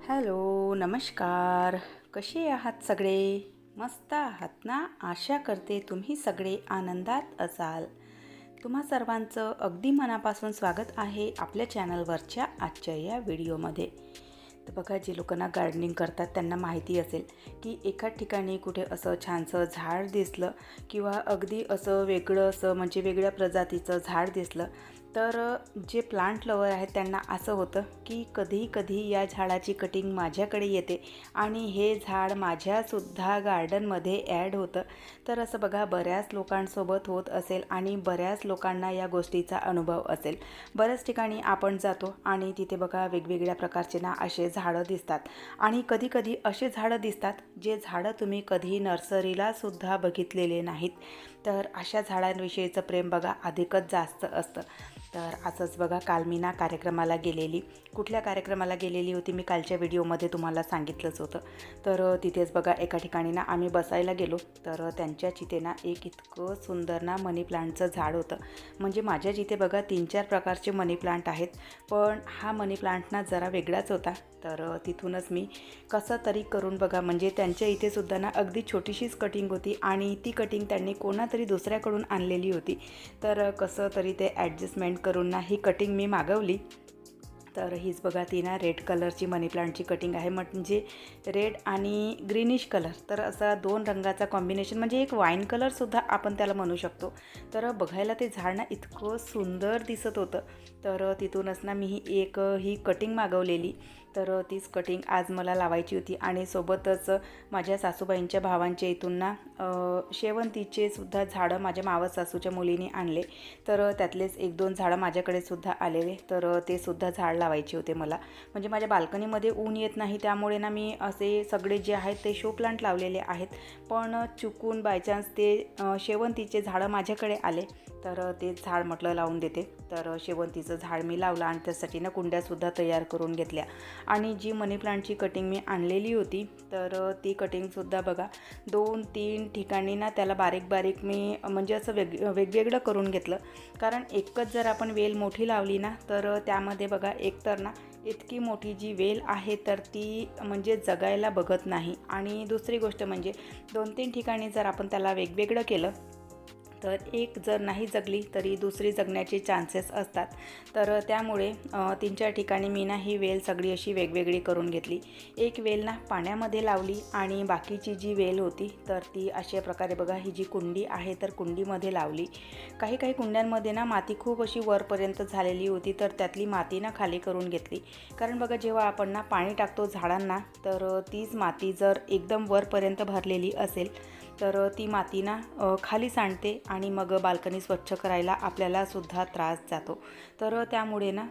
Hello, नमस्कार. कसे आहात सगळे? मस्त आहात ना? आशा करते तुम्ही सगळे आनंदात असाल. तुम्हा सर्वांचं अगदी मनापासून स्वागत आहे आपल्या चॅनलवरच्या आजच्या या व्हिडिओमध्ये. तर बघा, जे लोकांना गार्डनिंग करतात त्यांना माहिती असेल की एका ठिकाणी कुठे असं छानसं झाड दिसलं किंवा अगदी असं वेगळं असं म्हणजे वेगळ्या प्रजातीचं झाड दिसलं तर जे प्लांट लवर आहेत त्यांना असं होतं की कधी कधी या झाडाची कटिंग माझ्याकडे येते आणि हे झाड माझ्यासुद्धा गार्डनमध्ये ॲड होतं. तर असं बघा, बऱ्याच लोकांसोबत होत असेल आणि बऱ्याच लोकांना या गोष्टीचा अनुभव असेल. बऱ्याच ठिकाणी आपण जातो आणि तिथे बघा वेगवेगळ्या प्रकारचे ना असे झाडं दिसतात आणि कधीकधी असे झाडं दिसतात जे झाडं तुम्ही कधी नर्सरीलासुद्धा बघितलेले नाहीत. तर अशा झाडांविषयीचं प्रेम बघा अधिकच जास्त असतं. तर असंच बघा, काल मी ना कार्यक्रमाला गेलेली. कुठल्या कार्यक्रमाला गेलेली होती मी कालच्या व्हिडिओमध्ये तुम्हाला सांगितलंच होतं. तर तिथेच बघा एका ठिकाणी ना आम्ही बसायला गेलो. तर त्यांच्या जिथे ना एक इतकं सुंदर ना मनी प्लांटचं झाड होतं. म्हणजे माझ्या जिथे बघा 3-4 प्रकारचे मनी प्लांट आहेत, पण हा मनी प्लांट ना जरा वेगळाच होता. तर तिथूनच मी कसं तरी करून बघा, म्हणजे त्यांच्या इथे सुद्धा ना अगदी छोटीशीच कटिंग होती आणि ती कटिंग त्यांनी कोणातरी दुसऱ्याकडून आणलेली होती. तर कसं तरी ते ॲडजस्टमेंट करून ना ही कटिंग मी मागवली. तर हीच बघा, ती ना रेड कलरची मनी प्लांटची कटिंग आहे. म्हणजे रेड आणि ग्रीनिश कलर, तर असा 2 रंगाचा कॉम्बिनेशन, म्हणजे एक वाईन कलरसुद्धा आपण त्याला म्हणू शकतो. तर बघायला ते झाड ना इतकं सुंदर दिसत होतं. तर तिथूनच ना मी ही कटिंग मागवलेली. तर तीच कटिंग आज मला लावायची होती आणि सोबतच माझ्या सासूबाईंच्या भावांच्या इथून ना शेवंतीचे सुद्धा झाडं माझ्या मावस सासूच्या मुलीने आणले. तर त्यातलेच 1-2 झाडं माझ्याकडे सुद्धा आलेले. तर ते सुद्धा झाड लावायचे होते मला. म्हणजे माझ्या बाल्कनीमध्ये ऊन येत नाही, त्यामुळे ना मी असे सगळे जे आहेत ते शो प्लांट लावलेले आहेत. पण चुकून बायचान्स ते शेवंतीचे झाडं माझ्याकडे आले. तर ते झाड म्हटलं लावून देते. तर शेवंतीचं झाड मी लावलं आणि त्यासाठी ना कुंड्यासुद्धा तयार करून घेतल्या. आणि जी मनी प्लांटची कटिंग मी आणलेली होती तर ती कटिंगसुद्धा बघा 2-3 ठिकाणी ना त्याला बारीक बारीक मी म्हणजे असं वेगवेगळं करून घेतलं. कारण एकच जर आपण वेल मोठी लावली ना तर त्यामध्ये बघा एकतर ना इतकी मोठी जी वेल आहे तर ती म्हणजे जगायला बघत नाही. आणि दुसरी गोष्ट म्हणजे 2-3 ठिकाणी जर आपण त्याला वेगवेगळं केलं तर एक जर नाही जगली तरी दुसरी जगण्याचे चान्सेस असतात. तर त्यामुळे 3-4 ठिकाणी मी ना ही वेल सगळी अशी वेगवेगळी करून घेतली. एक वेल ना पाण्यामध्ये लावली आणि बाकीची जी वेल होती तर ती अशा प्रकारे बघा, ही जी कुंडी आहे तर कुंडीमध्ये लावली. काही काही कुंड्यांमध्ये ना माती खूप अशी वरपर्यंत झालेली होती, तर त्यातली माती ना खाली करून घेतली. कारण बघा, जेव्हा आपण ना पाणी टाकतो झाडांना तर तीच माती जर एकदम वरपर्यंत भरलेली असेल तर ती माती ना खाली सांडते आणि मग बाल्कनी स्वच्छ करायला आपल्यालासुद्धा त्रास जातो. तर त्यामुळे ना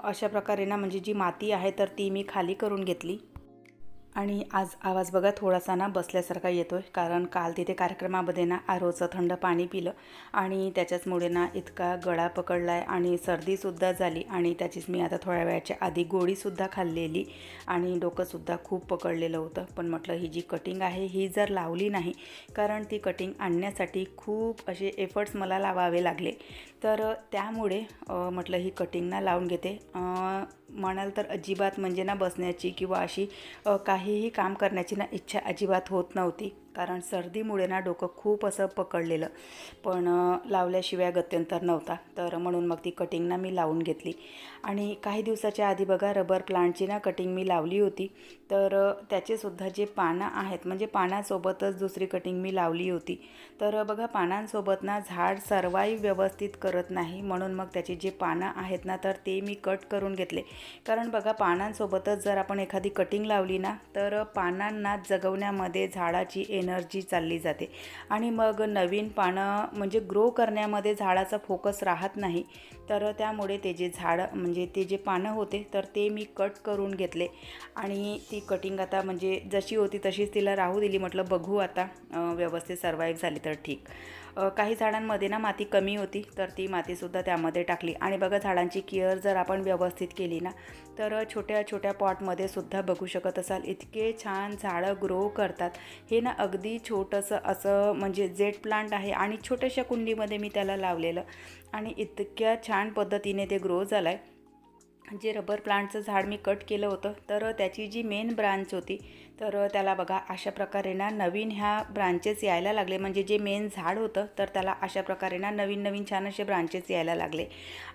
अशा प्रकारे ना म्हणजे जी माती आहे तर ती मी खाली करून घेतली. आणि आज आवाज बघा थोडासा ना बसल्यासारखा येतो आहे, कारण काल तिथे कार्यक्रमामध्ये ना आरोचं थंड पाणी पिलं आणि त्याच्याचमुळे ना इतका गळा पकडला आहे आणि सर्दीसुद्धा झाली. आणि त्याचीच मी आता थोड्या वेळाच्या आधी गोळीसुद्धा खाल्लेली आणि डोकंसुद्धा खूप पकडलेलं होतं. पण म्हटलं ही जी कटिंग आहे ही जर लावली नाही, कारण ती कटिंग आणण्यासाठी खूप असे एफर्ट्स मला लावावे लागले. तर त्यामुळे म्हटलं ही कटिंग ना लावून घेते. म्हणाल तर अजिबात म्हणजे ना बसण्याची किंवा अशी काहीही काम करण्याची ना इच्छा अजिबात होत नव्हती, कारण सर्दीमुळे ना डोकं खूप असं पकडलेलं. पण लावल्याशिवाय गत्यंतर नव्हता. तर म्हणून मग ती कटिंग ना मी लावून घेतली. आणि काही दिवसाच्या आधी बघा रबर प्लांटची ना कटिंग मी लावली होती. तर त्याचेसुद्धा जे पानं आहेत, म्हणजे पानासोबतच दुसरी कटिंग मी लावली होती. तर बघा, पानांसोबत ना झाड सर्वाईव्ह व्यवस्थित करत नाही, म्हणून मग त्याचे जे पानं आहेत ना तर ते मी कट करून घेतले. कारण बघा, पानांसोबतच जर आपण एखादी कटिंग लावली ना तर पानांना जगवण्यामध्ये झाडाची एनर्जी चालली जाते आणि मग नवीन पानं म्हणजे ग्रो करण्यामध्ये झाडाचा फोकस राहत नाही. तर त्यामुळे ते जे झाडं म्हणजे ते जे पानं होते तर ते मी कट करून घेतले. आणि ती कटिंग आता म्हणजे जशी होती तशीच तिला राहू दिली. म्हटलं बघू आता व्यवस्थित सर्वाईव्ह झाली तर ठीक. काही झाडांमध्ये ना माती कमी होती तर ती मातीसुद्धा त्यामध्ये टाकली. आणि बघा, झाडांची केअर जर आपण व्यवस्थित केली ना तर छोट्या छोट्या पॉटमध्ये सुद्धा बघू शकत असाल इतके छान झाडं ग्रो करतात. हे ना अगदी छोटंसं असं म्हणजे जेट प्लांट आहे आणि छोट्याशा कुंडीमध्ये मी त्याला लावलेलं आणि इतक्या छान पद्धतीने ते ग्रो झालं आहे. जे रबर प्लांटचं झाड मी कट केलं होतं, तर त्याची जी मेन ब्रांच होती, तर त्याला बघा अशा प्रकारे ना नवीन ह्या ब्रांचेस यायला लागले. म्हणजे जे मेन झाड होतं तर त्याला अशा प्रकारे ना नवीन नवीन छान असे ब्रांचेस यायला लागले.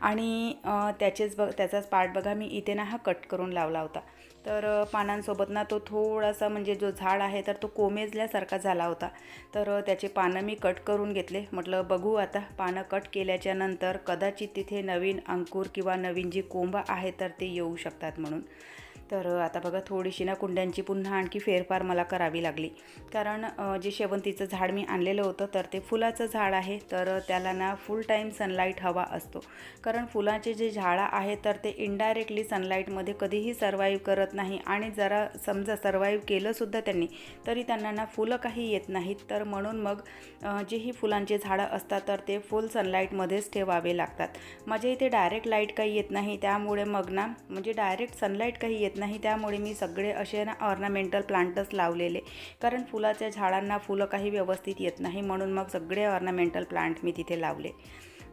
आणि त्याचाच पार्ट बघा मी इथे ना हा कट करून लावला होता. तर पानांसोबत ना तो थोडासा म्हणजे जो झाड आहे तर तो कोमेजल्यासारखा झाला होता. तर त्याचे पानं मी कट करून घेतले. म्हटलं बघू आता पानं कट केल्याच्या नंतर कदाचित तिथे नवीन अंकुर किंवा नवीन जी कोंब आहे तर ते येऊ शकतात म्हणून. तर आता बघा थोडीशी ना कुंड्यांची पुन्हा आणखी फेरफार मला करावी लागली. कारण जे शेवंतीचं झाड मी आणलेलं होतं तर ते फुलाचं झाड आहे. तर त्याला ना फुल टाईम सनलाईट हवा असतो. कारण फुलाचे जे झाडं आहे तर ते इनडायरेक्टली सनलाईटमध्ये कधीही सर्वाईव्ह करत नाही. आणि जरा समजा सर्वाईव्ह केलंसुद्धा त्यांनी तरी त्यांना ना फुलं काही येत नाहीत. तर म्हणून मग जेही फुलांचे झाडं असतात तर ते फुल सनलाईटमध्येच ठेवावे लागतात. माझ्या इथे डायरेक्ट लाईट काही येत नाही, त्यामुळे मग ना म्हणजे डायरेक्ट सनलाईट काही येत नाही, त्यामुळे मी सगळे असे ना ऑर्नामेंटल प्लांटच लावलेले. कारण फुलाच्या झाडांना फुलं काही व्यवस्थित येत नाही, म्हणून मग सगळे ऑर्नामेंटल प्लांट मी तिथे लावले.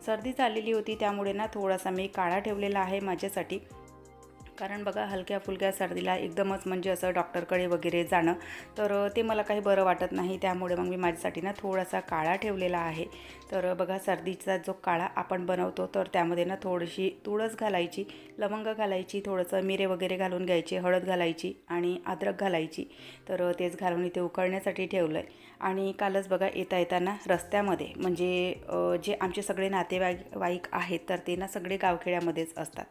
सर्दी झालेली होती त्यामुळे ना थोडासा मी काढा ठेवलेला आहे माझ्यासाठी. कारण बघा हलक्या फुलक्या सर्दीला एकदमच म्हणजे असं डॉक्टरकडे वगैरे जाणं तर ते मला काही बरं वाटत नाही. त्यामुळे मग मी माझ्यासाठी ना थोडासा काळा ठेवलेला आहे. तर बघा सर्दीचा जो काळा आपण बनवतो तर त्यामध्ये ना थोडीशी तुळस घालायची, लवंग घालायची, थोडंसं मिरे वगैरे घालून घ्यायची, हळद घालायची आणि अद्रक घालायची. तर तेच घालून इथे उकळण्यासाठी ठेवलं आहे. आणि कालच बघा येताना रस्त्यामध्ये म्हणजे जे आमचे सगळे नातेवाईक आहेत तर ते ना सगळे गावखेड्यामध्येच असतात.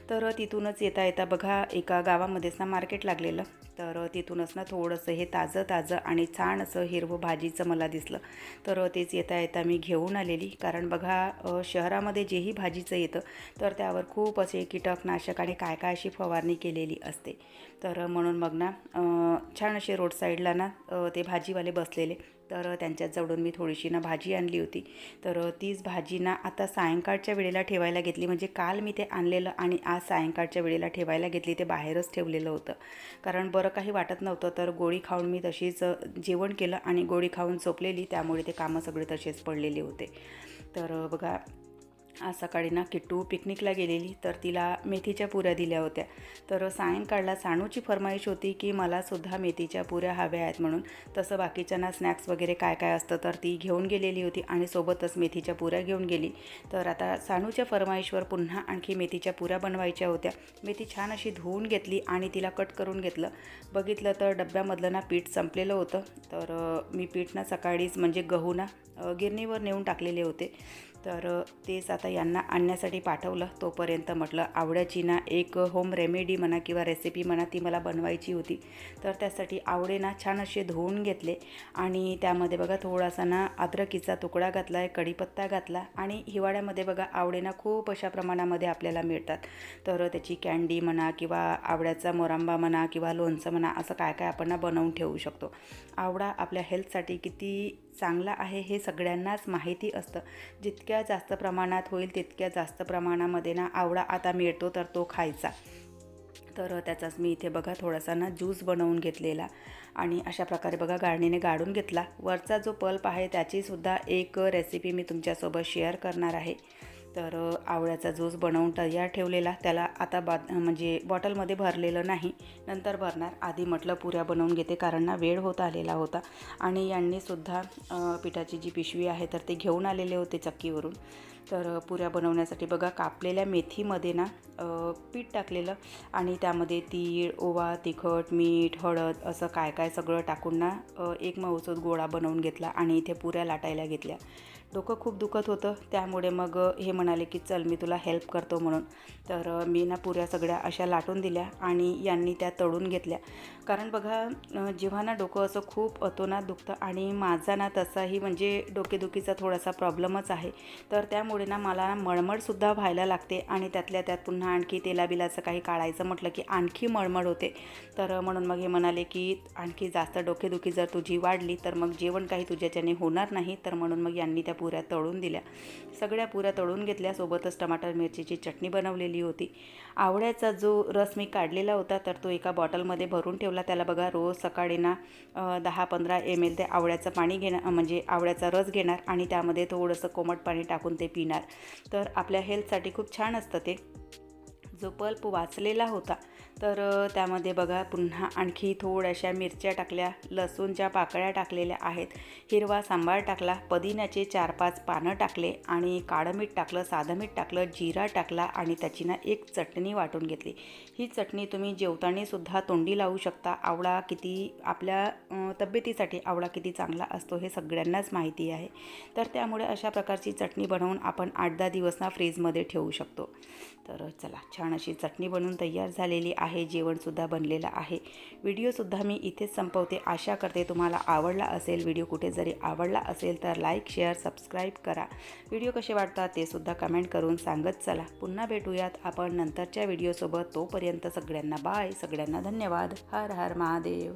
तर तिथूनच येता बघा एका गावामध्येच ना मार्केट लागलेलं. तर तिथूनच ना थोडंसं हे ताजं आणि छान असं हिरवं भाजीचं मला दिसलं. तर तेच येता मी घेऊन आलेली. कारण बघा शहरामध्ये जेही भाजीचं येतं तर त्यावर खूप असे कीटकनाशक आणि काय अशी फवारणी केलेली असते. तर म्हणून मग ना छान असे रोड साईडला ना ते भाजीवाले बसलेले. तर त्यांच्याजवळून मी थोडीशी ना भाजी आणली होती. तर तीच भाजी ना आता सायंकाळच्या वेळेला ठेवायला घेतली. म्हणजे काल मी ते आणलेलं आणि आज सायंकाळच्या वेळेला ठेवायला घेतली. ते बाहेरच ठेवलेलं होतं कारण बरं काही वाटत नव्हतं. तर गोळी खाऊन मी तशीच जेवण केलं आणि गोळी खाऊन झोपलेली, त्यामुळे ते कामं सगळे तसेच पडलेले होते. तर बघा आज सकाळी ना किट्टू पिकनिकला गेलेली तर तिला मेथीच्या पुऱ्या दिल्या होत्या. तर सायंकाळला सानूची फरमाईश होती की मलासुद्धा मेथीच्या पुऱ्या हव्या आहेत म्हणून. तसं बाकीच्यांना स्नॅक्स वगैरे काय असतं तर ती घेऊन गेलेली होती आणि सोबतच मेथीच्या पुऱ्या घेऊन गेली. तर आता सानूच्या फरमाईशवर पुन्हा आणखी मेथीच्या पुऱ्या बनवायच्या होत्या. मेथी छान अशी धुवून घेतली आणि तिला कट करून घेतलं. बघितलं तर डब्यामधलं ना पीठ संपलेलं होतं. तर मी पीठ ना सकाळीच म्हणजे गहू ना गिरणीवर नेऊन टाकलेले होते. तर तेच आता यांना आणण्यासाठी पाठवलं. तोपर्यंत म्हटलं आवळ्याची ना एक होम रेमेडी म्हणा किंवा रेसिपी म्हणा ती मला बनवायची होती. तर त्यासाठी आवळे ना छान असे धुवून घेतले आणि त्यामध्ये बघा थोडासा ना अद्रकीचा तुकडा घातला आहे, कढीपत्ता घातला आणि हिवाळ्यामध्ये बघा आवळे ना खूप अशा प्रमाणामध्ये आपल्याला मिळतात. तर त्याची कँडी म्हणा किंवा आवळ्याचा मोरांबा म्हणा किंवा लोणचं म्हणा असं काय आपण ना बनवून ठेवू शकतो. आवळा आपल्या हेल्थसाठी किती चांगला आहे हे सगळ्यांनाच माहिती असतं. जितक्या जास्त प्रमाणात होईल तितक्या जास्त प्रमाणामध्ये ना आवळा आता मिळतो तर तो खायचा. तर त्याचाच मी इथे बघा थोडासा ना ज्यूस बनवून घेतलेला आणि अशा प्रकारे बघा गाळणीने गाळून घेतला. वरचा जो पल्प आहे त्याचीसुद्धा एक रेसिपी मी तुमच्यासोबत शेअर करणार आहे. तर आवळ्याचा ज्यूस बनवून तयार ठेवलेला. त्याला आता म्हणजे बॉटलमध्ये भरलेलं नाही, नंतर भरणार. आधी म्हटलं पुऱ्या बनवून घेते कारण ना वेळ होत आलेला होता आणि यांनीसुद्धा पिठाची जी पिशवी आहे तर ते घेऊन आलेले होते चक्कीवरून. तर पुऱ्या बनवण्यासाठी बघा कापलेल्या मेथीमध्ये ना पीठ टाकलेलं आणि त्यामध्ये तीळ, ओवा, तिखट, मीठ, हळद असं काय सगळं टाकून ना एक मऊसूत गोळा बनवून घेतला आणि इथे पुऱ्या लाटायला घेतल्या. डोकं खूप दुखत होतं त्यामुळे मग हे म्हणाले की चल मी तुला हेल्प करतो म्हणून. तर मी ना पुऱ्या सगळ्या अशा लाटून दिल्या आणि यांनी त्या तळून घेतल्या. कारण बघा जेव्हा ना डोकं असं खूप अतोनात दुखतं आणि माझा ना तसाही म्हणजे डोकेदुखीचा थोडासा प्रॉब्लेमच आहे. तर त्यामुळे ना मला मळमळसुद्धा व्हायला लागते आणि त्यातल्या त्यात पुन्हा आणखी तेलाबिलाचं काही काढायचं म्हटलं की आणखी मळमळ होते. तर म्हणून मग हे म्हणाले की आणखी जास्त डोकेदुखी जर तुझी वाढली तर मग जेवण काही तुझ्याच्याने होणार नाही. तर म्हणून मग यांनी त्या पुऱ्या तळून दिल्या. सगळ्या पुऱ्या तळून घेतल्या. सोबतच टमाटर मिरचीची चटणी बनवलेली होती. आवळ्याचा जो रस मी काढलेला होता तर तो एका बॉटलमध्ये भरून ठेवला. त्याला बघा रोज सकाळी ना 10-15 ml ते आवळ्याचं पाणी घेणार म्हणजे आवळ्याचा रस घेणार आणि त्यामध्ये थोडंसं कोमट पाणी टाकून ते पिणार. तर आपल्या हेल्थसाठी खूप छान असतं ते. जो पल्प वाचलेला होता तर त्यामध्ये बघा पुन्हा आणखी थोड्याशा मिरच्या टाकल्या, लसूणच्या पाकळ्या टाकलेल्या आहेत, हिरवा सांबार टाकला, पुदिन्याचे 4-5 पानं टाकले आणि काळं मीठ टाकलं, साधं मीठ टाकलं, जिरा टाकला आणि त्याची ना एक चटणी वाटून घेतली. ही चटणी तुम्ही जेवतानासुद्धा तोंडी लावू शकता. आवळा किती आपल्या तब्येतीसाठी आवळा किती चांगला असतो हे सगळ्यांनाच माहिती आहे. तर त्यामुळे अशा प्रकारची चटणी बनवून आपण 8-10 दिवस ना फ्रीजमध्ये ठेवू शकतो. तर चला, छान अशी चटणी बनवून तयार झालेली आहे. जेवणसुद्धा बनलेलं आहे. व्हिडिओसुद्धा मी इथेच संपवते. आशा करते तुम्हाला आवडला असेल. व्हिडिओ कुठे जरी आवडला असेल तर लाईक, शेअर, सबस्क्राईब करा. व्हिडिओ कसे वाटतात ते सुद्धा कमेंट करून सांगत चला. पुन्हा भेटूयात आपण नंतरच्या व्हिडिओसोबत. तोपर्यंत सगळ्यांना बाय. सगळ्यांना धन्यवाद. हर हर महादेव.